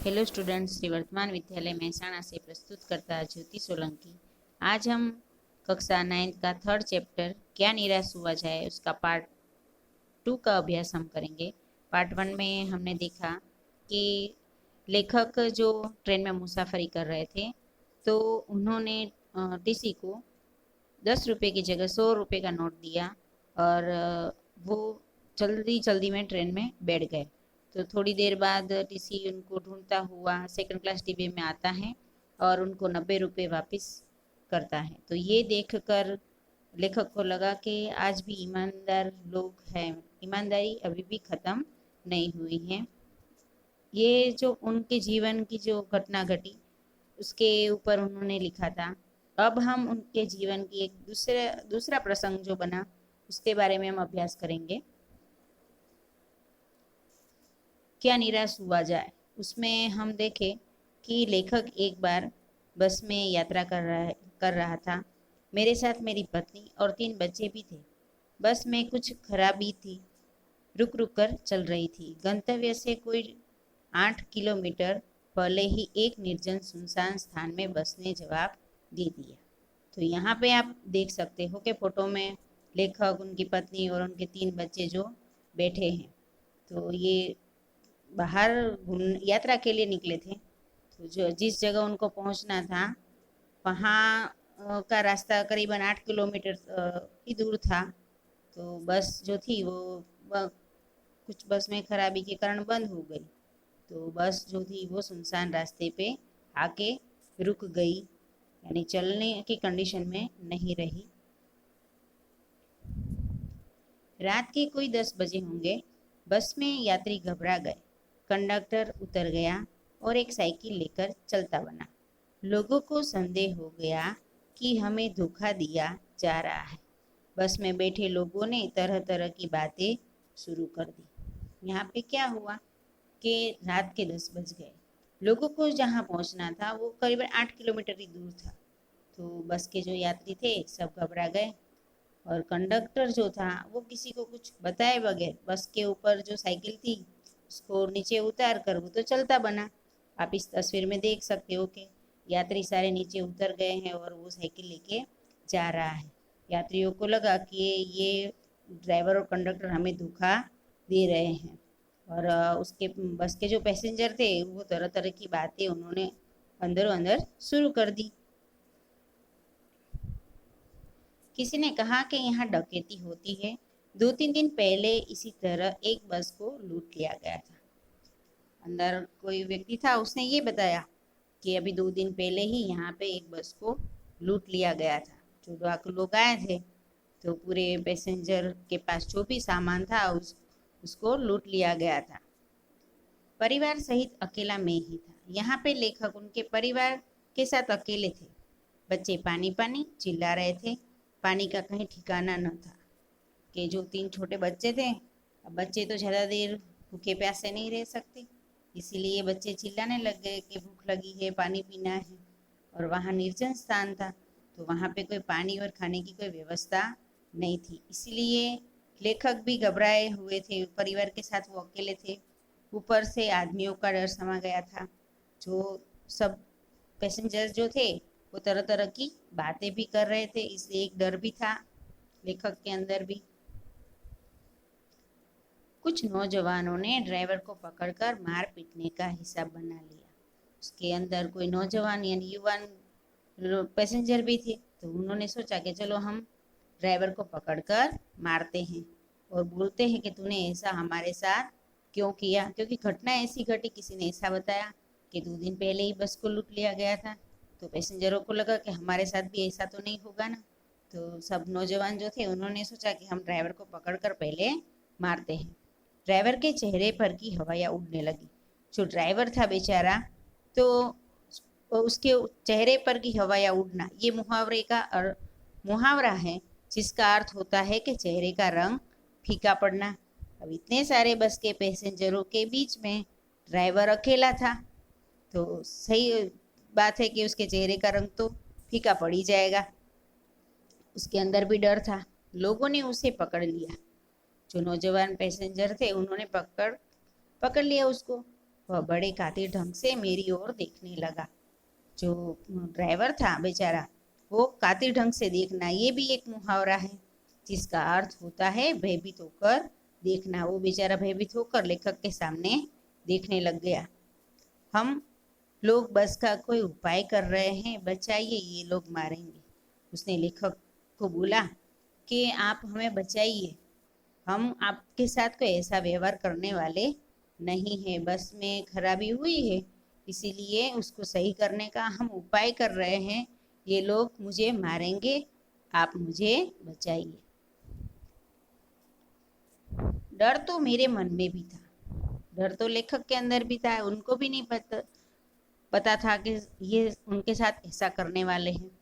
Hello students, Shri वर्तमान विद्यालय महसाणा से प्रस्तुत करता है ज्योति सोलंकी। आज हम कक्षा 9 का थर्ड चैप्टर क्या निराश हुआ जाए उसका पार्ट 2 का अभ्यास हम करेंगे। पार्ट 1 में हमने देखा कि लेखक जो ट्रेन में मुसाफरी कर रहे थे तो उन्होंने टीसी को 10 रुपये की जगह 100 रुपये का नोट दिया और वो जल्दी जल्दी में ट्रेन में बैठ गए। तो थोड़ी देर बाद टीसी उनको ढूंढता हुआ सेकंड क्लास डिब्बे में आता है और उनको 90 रुपये वापस करता है। तो ये देखकर लेखक को लगा कि आज भी ईमानदार लोग हैं, ईमानदारी अभी भी खत्म नहीं हुई है। ये जो उनके जीवन की जो घटना घटी उसके ऊपर उन्होंने लिखा था। अब हम उनके जीवन की एक दूसरा प्रसंग जो बना उसके बारे में हम अभ्यास करेंगे। क्या निराश हुआ जाए उसमें हम देखें कि लेखक एक बार बस में यात्रा कर रहा था। मेरे साथ मेरी पत्नी और 3 बच्चे भी थे। बस में कुछ खराबी थी, रुक रुक कर चल रही थी। गंतव्य से कोई 8 किलोमीटर पहले ही एक निर्जन सुनसान स्थान में बस ने जवाब दे दिया। तो यहाँ पे आप देख सकते हो कि फोटो में लेखक, उनकी पत्नी और उनके 3 बच्चे जो बैठे हैं। तो ये बाहर यात्रा के लिए निकले थे। तो जो जिस जगह उनको पहुंचना था वहाँ का रास्ता करीबन 8 किलोमीटर ही दूर था। तो बस जो थी वो कुछ बस में खराबी के कारण बंद हो गई। तो बस जो थी वो सुनसान रास्ते पे आके रुक गई, यानी चलने की कंडीशन में नहीं रही। रात के कोई 10 बजे होंगे। बस में यात्री घबरा गए। कंडक्टर उतर गया और एक साइकिल लेकर चलता बना। लोगों को संदेह हो गया कि हमें धोखा दिया जा रहा है। बस में बैठे लोगों ने तरह तरह की बातें शुरू कर दी। यहाँ पे क्या हुआ कि रात के 10 बज गए। लोगों को जहाँ पहुँचना था वो करीबन 8 किलोमीटर ही दूर था। तो बस के जो यात्री थे सब घबरा गए और कंडक्टर जो था वो किसी को कुछ बताए बगैर बस के ऊपर जो साइकिल थी उसको नीचे उतार कर वो तो चलता बना। आप इस तस्वीर में देख सकते हो कि यात्री सारे नीचे उतर गए हैं और वो साइकिल लेके जा रहा है। यात्रियों को लगा कि ये ड्राइवर और कंडक्टर हमें धोखा दे रहे हैं और उसके बस के जो पैसेंजर थे वो तरह तरह की बातें उन्होंने अंदर अंदर शुरू कर दी। किसी ने कहा कि यहाँ डकैती होती है। 2-3 दिन पहले इसी तरह एक बस को लूट लिया गया था। अंदर कोई व्यक्ति था, उसने ये बताया कि अभी 2 दिन पहले ही यहाँ पे एक बस को लूट लिया गया था। जो डाकू लोग आए थे तो पूरे पैसेंजर के पास जो भी सामान था उसको लूट लिया गया था। परिवार सहित अकेला मैं ही था। यहाँ पे लेखक उनके परिवार के साथ अकेले थे। बच्चे पानी पानी चिल्ला रहे थे। पानी का कहीं ठिकाना न था। कि जो 3 छोटे बच्चे थे, अब बच्चे तो ज़्यादा देर भूखे प्यासे नहीं रह सकते, इसीलिए बच्चे चिल्लाने लग गए कि भूख लगी है, पानी पीना है। और वहाँ निर्जन स्थान था तो वहाँ पे कोई पानी और खाने की कोई व्यवस्था नहीं थी, इसीलिए लेखक भी घबराए हुए थे। परिवार के साथ वो अकेले थे। ऊपर से आदमियों का डर समा गया था। जो सब पैसेंजर जो थे वो तरह तरह की बातें भी कर रहे थे, इसलिए एक डर भी था लेखक के अंदर भी। कुछ नौजवानों ने ड्राइवर को पकड़कर मार पीटने का हिसाब बना लिया। उसके अंदर कोई नौजवान यानी युवान पैसेंजर भी थे। तो उन्होंने सोचा कि चलो हम ड्राइवर को पकड़कर मारते हैं और बोलते हैं कि तूने ऐसा हमारे साथ क्यों किया, क्योंकि घटना ऐसी घटी, किसी ने ऐसा बताया कि 2 दिन पहले ही बस को लूट लिया गया था। तो पैसेंजरों को लगा कि हमारे साथ भी ऐसा तो नहीं होगा ना। तो सब नौजवान जो थे उन्होंने सोचा कि हम ड्राइवर को पकड़कर पहले मारते हैं। ड्राइवर के चेहरे पर की हवाइयाँ उड़ने लगी। जो ड्राइवर था बेचारा, तो उसके चेहरे पर की हवाइयाँ उड़ना ये मुहावरा है जिसका अर्थ होता है कि चेहरे का रंग फीका पड़ना। अब इतने सारे बस के पैसेंजरों के बीच में ड्राइवर अकेला था तो सही बात है कि उसके चेहरे का रंग तो फीका पड़ ही जाएगा। उसके अंदर भी डर था। लोगों ने उसे पकड़ लिया। जो नौजवान पैसेंजर थे उन्होंने पकड़ पकड़ लिया उसको वह बड़े कातिर ढंग से मेरी ओर देखने लगा। जो ड्राइवर था बेचारा, वो कातिर ढंग से देखना ये भी एक मुहावरा है जिसका अर्थ होता है भयभीत होकर देखना। वो बेचारा भयभीत होकर लेखक के सामने देखने लग गया। हम लोग बस का कोई उपाय कर रहे हैं, बचाइए, ये लोग मारेंगे। उसने लेखक को बोला कि आप हमें बचाइए, हम आपके साथ कोई ऐसा व्यवहार करने वाले नहीं है। बस में खराबी हुई है, इसीलिए उसको सही करने का हम उपाय कर रहे हैं। ये लोग मुझे मारेंगे, आप मुझे बचाइए। डर तो मेरे मन में भी था, डर तो लेखक के अंदर भी था। उनको भी नहीं पता था कि ये उनके साथ ऐसा करने वाले हैं।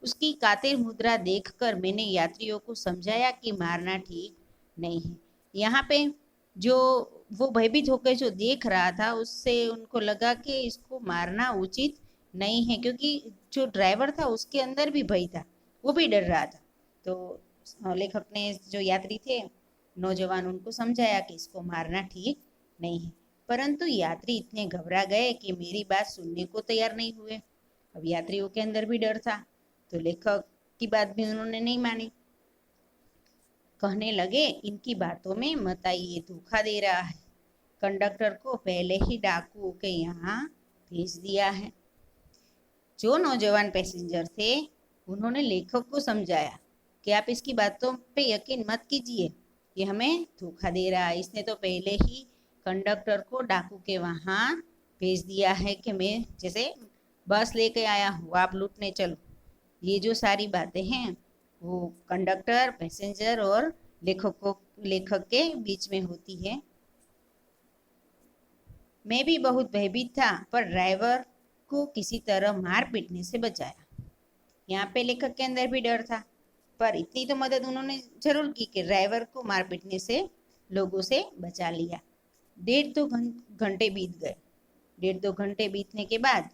उसकी कातिर मुद्रा देखकर मैंने यात्रियों को समझाया कि मारना ठीक नहीं है। यहाँ पे जो वो भयभीत होकर जो देख रहा था, उससे उनको लगा कि इसको मारना उचित नहीं है, क्योंकि जो ड्राइवर था उसके अंदर भी भय था, वो भी डर रहा था। तो लेखक ने जो यात्री थे नौजवान, उनको समझाया कि इसको मारना ठीक नहीं है। परंतु यात्री इतने घबरा गए कि मेरी बात सुनने को तैयार नहीं हुए। अब यात्रियों के अंदर भी डर था, तो लेखक की बात भी उन्होंने नहीं मानी। कहने लगे, इनकी बातों में मत आइए, धोखा दे रहा है। कंडक्टर को पहले ही डाकुओं के यहाँ भेज दिया है। जो नौजवान पैसेंजर थे उन्होंने लेखक को समझाया कि आप इसकी बातों पे यकीन मत कीजिए, ये हमें धोखा दे रहा है। इसने तो पहले ही कंडक्टर को डाकू के वहाँ भेज दिया है कि मैं जैसे बस लेके आया हूँ, आप लूटने चलो। ये जो सारी बातें हैं वो कंडक्टर, पैसेंजर और लेखक के बीच में होती है। मैं भी बहुत भयभीत था, पर ड्राइवर को किसी तरह मार पीटने से बचाया। यहाँ पे लेखक के अंदर भी डर था, पर इतनी तो मदद उन्होंने जरूर की कि ड्राइवर को मार पीटने से लोगों से बचा लिया। 1.5-2 घंटे बीत गए। 1.5-2 घंटे बीतने के बाद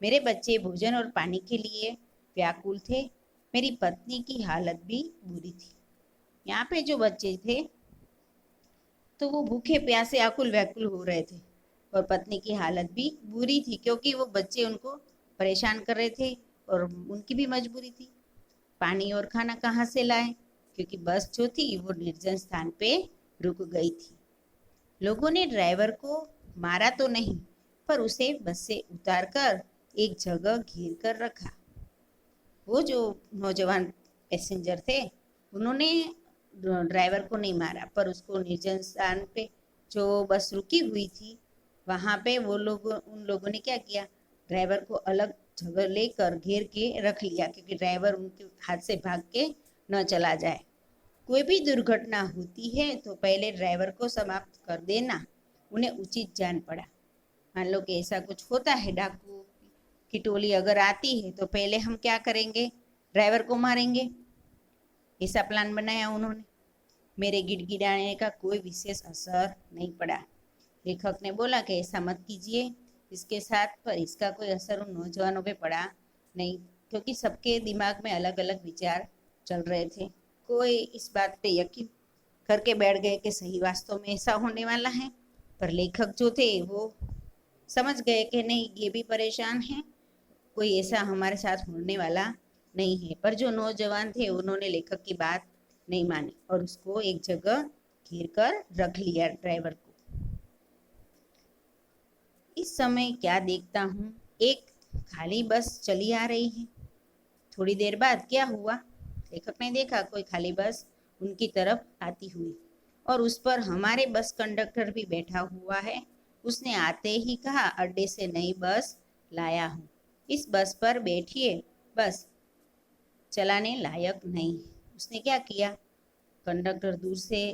मेरे बच्चे भोजन और पानी के लिए व्याकुल थे। मेरी पत्नी की हालत भी बुरी थी। यहाँ पे जो बच्चे थे तो वो भूखे प्यासे आकुल व्याकुल हो रहे थे, और पत्नी की हालत भी बुरी थी, क्योंकि वो बच्चे उनको परेशान कर रहे थे और उनकी भी मजबूरी थी। पानी और खाना कहाँ से लाए, क्योंकि बस जो थी वो निर्जन स्थान पे रुक गई थी। लोगों ने ड्राइवर को मारा तो नहीं, पर उसे बस से उतार कर एक जगह घेर कर रखा। वो जो नौजवान पैसेंजर थे उन्होंने ड्राइवर को नहीं मारा, पर उसको निर्जन स्थान पे जो बस रुकी हुई थी वहां पे उन लोगों ने क्या किया, ड्राइवर को अलग जगह लेकर घेर के रख लिया, क्योंकि ड्राइवर उनके हाथ से भाग के न चला जाए। कोई भी दुर्घटना होती है तो पहले ड्राइवर को समाप्त कर देना उन्हें उचित जान पड़ा। मान लो कि ऐसा कुछ होता है, डाकू की टोली अगर आती है तो पहले हम क्या करेंगे, ड्राइवर को मारेंगे। ऐसा प्लान बनाया उन्होंने। मेरे गिड़गिड़ाने का कोई विशेष असर नहीं पड़ा। लेखक ने बोला कि ऐसा मत कीजिए इसके साथ, पर इसका कोई असर उन नौजवानों पे पड़ा नहीं, क्योंकि सबके दिमाग में अलग अलग विचार चल रहे थे। कोई इस बात पे यकीन करके बैठ गए कि सही वास्तव में ऐसा होने वाला है, पर लेखक जो थे वो समझ गए कि नहीं, ये भी परेशान है, कोई ऐसा हमारे साथ होने वाला नहीं है। पर जो नौजवान थे उन्होंने लेखक की बात नहीं मानी और उसको एक जगह घेर कर रख लिया, ड्राइवर को। इस समय क्या देखता हूँ, एक खाली बस चली आ रही है। थोड़ी देर बाद क्या हुआ, लेखक ने देखा कोई खाली बस उनकी तरफ आती हुई, और उस पर हमारे बस कंडक्टर भी बैठा हुआ है। उसने आते ही कहा, अड्डे से नई बस लाया हूँ, इस बस पर बैठिए, बस चलाने लायक नहीं। उसने क्या किया, कंडक्टर को दूर से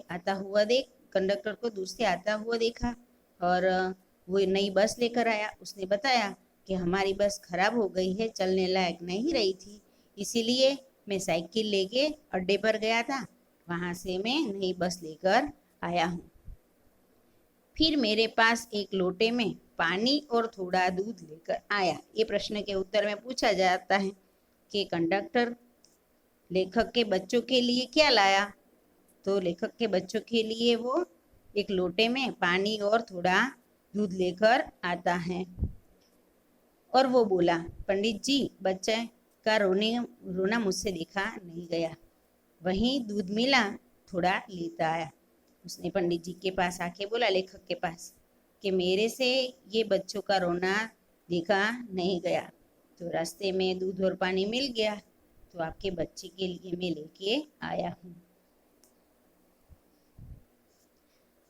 आता हुआ देखा और वो नई बस लेकर आया। उसने बताया कि हमारी बस खराब हो गई है, चलने लायक नहीं रही थी, इसीलिए मैं साइकिल लेके अड्डे पर गया था, वहां से मैं नई बस लेकर आया हूँ। फिर मेरे पास एक लोटे में पानी और थोड़ा दूध लेकर आया। ये प्रश्न के उत्तर में पूछा जाता है कि कंडक्टर लेखक के बच्चों के लिए क्या लाया। तो लेखक के बच्चों के लिए वो एक लोटे में पानी और थोड़ा दूध लेकर आता है। और वो बोला, पंडित जी, बच्चे का रोना मुझसे देखा नहीं गया। वहीं दूध मिला, थोड़ा लेता आया। उसने पंडित जी के पास आके बोला, लेखक के पास, कि मेरे से ये बच्चों का रोना देखा नहीं गया, तो रास्ते में दूध और पानी मिल गया, तो आपके बच्चे के लिए मैं लेके आया हूँ।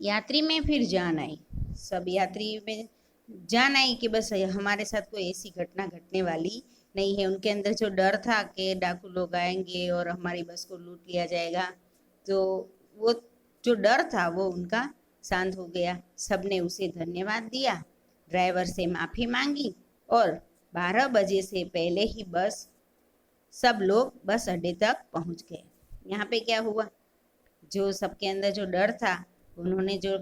यात्री में फिर जान आई। सब यात्री में जान आई कि बस हमारे साथ कोई ऐसी घटना घटने वाली नहीं है। उनके अंदर जो डर था कि डाकू लोग आएंगे और हमारी बस को लूट लिया जाएगा, तो वो जो डर था वो उनका शांत हो गया। सबने उसे धन्यवाद दिया, ड्राइवर से माफ़ी मांगी और 12 बजे से पहले ही बस सब लोग बस अड्डे तक पहुंच गए। यहाँ पे क्या हुआ, जो सबके अंदर जो डर था, उन्होंने जो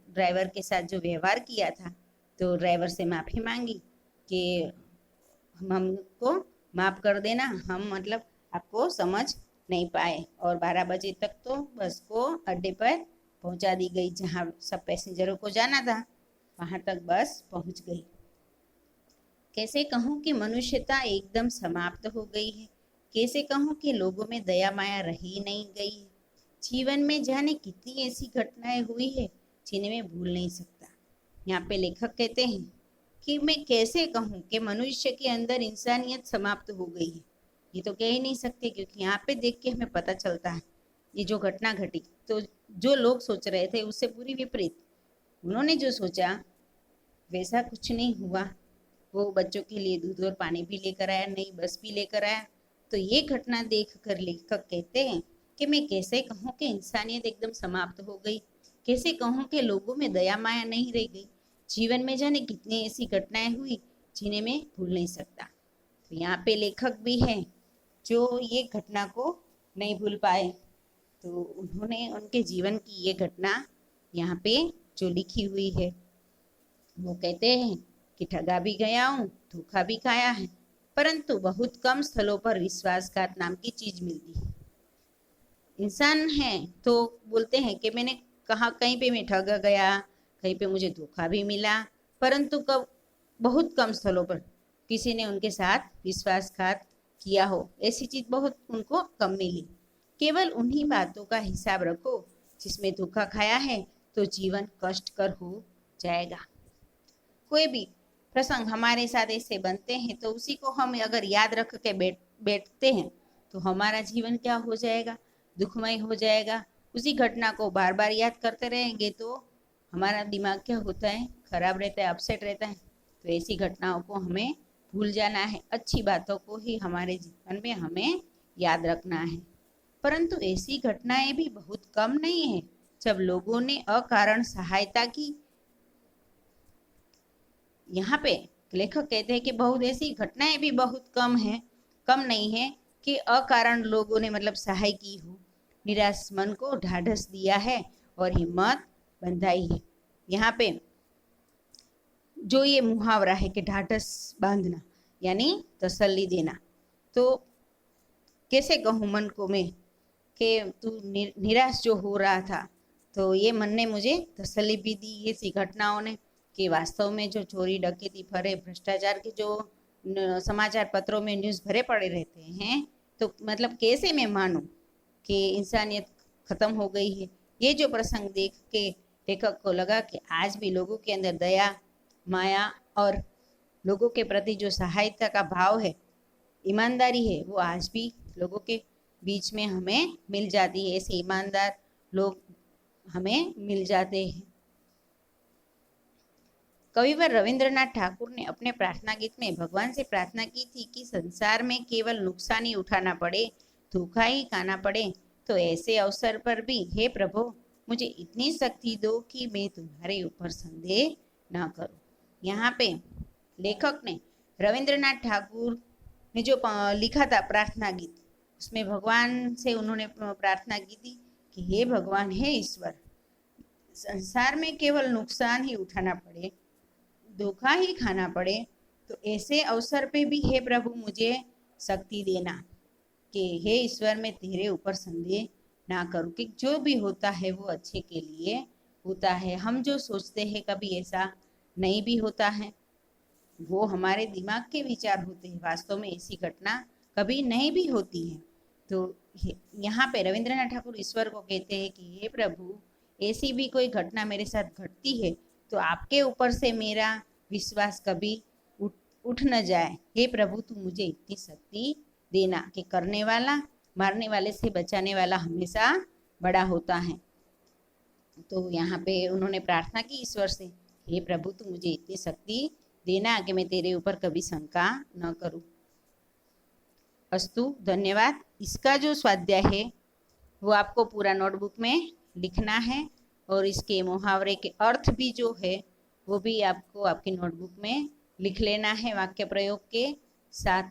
ड्राइवर के साथ जो व्यवहार किया था, तो ड्राइवर से माफ़ी मांगी कि हमको माफ़ कर देना, हम मतलब आपको समझ नहीं पाए। और 12 बजे तक तो बस को अड्डे पर पहुंचा दी गई, जहां सब पैसेंजरों को जाना था वहां तक बस पहुंच गई। कैसे कहूँ कि मनुष्यता एकदम समाप्त हो गई है। कैसे कहूँ कि लोगों में दया माया रही नहीं गई है। जीवन में जाने कितनी ऐसी घटनाएं हुई है जिन्हें मैं भूल नहीं सकता। यहाँ पे लेखक कहते हैं कि मैं कैसे कहूँ कि मनुष्य के अंदर इंसानियत समाप्त हो गई है। ये तो कह ही नहीं सकते, क्योंकि यहाँ पे देख के हमें पता चलता है ये जो घटना घटी, तो जो लोग सोच रहे थे उससे पूरी विपरीत उन्होंने जो सोचा वैसा कुछ नहीं हुआ। वो बच्चों के लिए दूध और पानी भी लेकर आया, नई बस भी लेकर आया। तो ये घटना देख कर लेखक कहते हैं कि मैं कैसे कहूँ कि इंसानियत एकदम समाप्त हो गई। कैसे कहूँ कि लोगों में दया माया नहीं रह गई। जीवन में जाने कितनी ऐसी घटनाएं हुई जिन्हें मैं भूल नहीं सकता। तो यहाँ पे लेखक भी हैं जो ये घटना को नहीं भूल पाए, तो उन्होंने उनके जीवन की ये घटना यहाँ पे जो लिखी हुई है, वो कहते हैं कि ठगा भी गया हूँ, धोखा भी खाया है, परंतु बहुत कम स्थलों पर विश्वासघात नाम की चीज मिलती है। इंसान है तो बोलते हैं कि मैंने कहा कहीं पे मैं ठगा गया, कहीं पे मुझे धोखा भी मिला, परंतु कब बहुत कम स्थलों पर किसी ने उनके साथ विश्वासघात किया हो, ऐसी चीज बहुत उनको कम मिली। केवल उन्हीं बातों का हिसाब रखो जिसमें धोखा खाया है, तो जीवन कष्टकर हो जाएगा। कोई भी प्रसंग हमारे साथ ऐसे बनते हैं तो उसी को हम अगर याद रख के बैठते हैं तो हमारा जीवन क्या हो जाएगा, दुखमय हो जाएगा। उसी घटना को बार बार याद करते रहेंगे तो हमारा दिमाग क्या होता है, खराब रहता है, अपसेट रहता है। तो ऐसी घटनाओं को हमें भूल जाना है, अच्छी बातों को ही हमारे जीवन में हमें याद रखना है। परंतु ऐसी घटनाएं भी बहुत कम नहीं है जब लोगों ने अकारण सहायता की। यहाँ पे लेखक कहते हैं कि बहुत ऐसी घटनाएं भी बहुत कम है, कम नहीं है कि अकारण लोगों ने मतलब सहाय की हो, निराश मन को ढाढ़स दिया है और हिम्मत बंधाई है। यहाँ पे जो ये मुहावरा है कि ढाढ़स बांधना यानी तसल्ली देना, तो कैसे कहूँ मन को मैं कि तू निराश जो हो रहा था, तो ये मन ने मुझे तसल्ली भी दी ऐसी घटनाओं ने, कि वास्तव में जो चोरी डकैती फरे भ्रष्टाचार के जो समाचार पत्रों में न्यूज़ भरे पड़े रहते हैं, तो मतलब कैसे मैं मानूं कि इंसानियत खत्म हो गई है। ये जो प्रसंग देख के लेखक को लगा कि आज भी लोगों के अंदर दया माया और लोगों के प्रति जो सहायता का भाव है, ईमानदारी है, वो आज भी लोगों के बीच में हमें मिल जाती है। ऐसे ईमानदार लोग हमें मिल जाते हैं। कविवर रविंद्रनाथ ठाकुर ने अपने प्रार्थना गीत में भगवान से प्रार्थना की थी कि संसार में केवल नुकसान ही उठाना पड़े, धोखा ही खाना पड़े, तो ऐसे अवसर पर भी हे प्रभु मुझे इतनी शक्ति दो कि मैं तुम्हारे ऊपर संदेह ना करूं। यहाँ पे लेखक ने रविंद्रनाथ ठाकुर ने जो लिखा था प्रार्थना गीत, उसमें भगवान से उन्होंने प्रार्थना की थी कि हे भगवान, हे ईश्वर, संसार में केवल नुकसान ही उठाना पड़े, धोखा ही खाना पड़े, तो ऐसे अवसर पे भी हे प्रभु मुझे शक्ति देना कि हे ईश्वर मैं तेरे ऊपर संदेह ना करूं, कि जो भी होता है वो अच्छे के लिए होता है। हम जो सोचते हैं कभी ऐसा नहीं भी होता है, वो हमारे दिमाग के विचार होते हैं। वास्तव में ऐसी घटना कभी नहीं भी होती है। तो यहाँ पे रविंद्रनाथ ठाकुर ईश्वर को कहते हैं कि हे प्रभु, ऐसी भी कोई घटना मेरे साथ घटती है तो आपके ऊपर से मेरा विश्वास कभी उठ न जाए। हे प्रभु, तू मुझे इतनी शक्ति देना कि करने वाला मारने वाले से बचाने वाला हमेशा बड़ा होता है। तो यहाँ पे उन्होंने प्रार्थना की ईश्वर से, हे प्रभु, तू मुझे इतनी शक्ति देना कि मैं तेरे ऊपर कभी शंका न करूं। अस्तु, धन्यवाद। इसका जो स्वाध्याय है वो आपको पूरा नोटबुक में लिखना है और इसके मुहावरे के अर्थ भी जो है वो भी आपको आपकी नोटबुक में लिख लेना है वाक्य प्रयोग के साथ।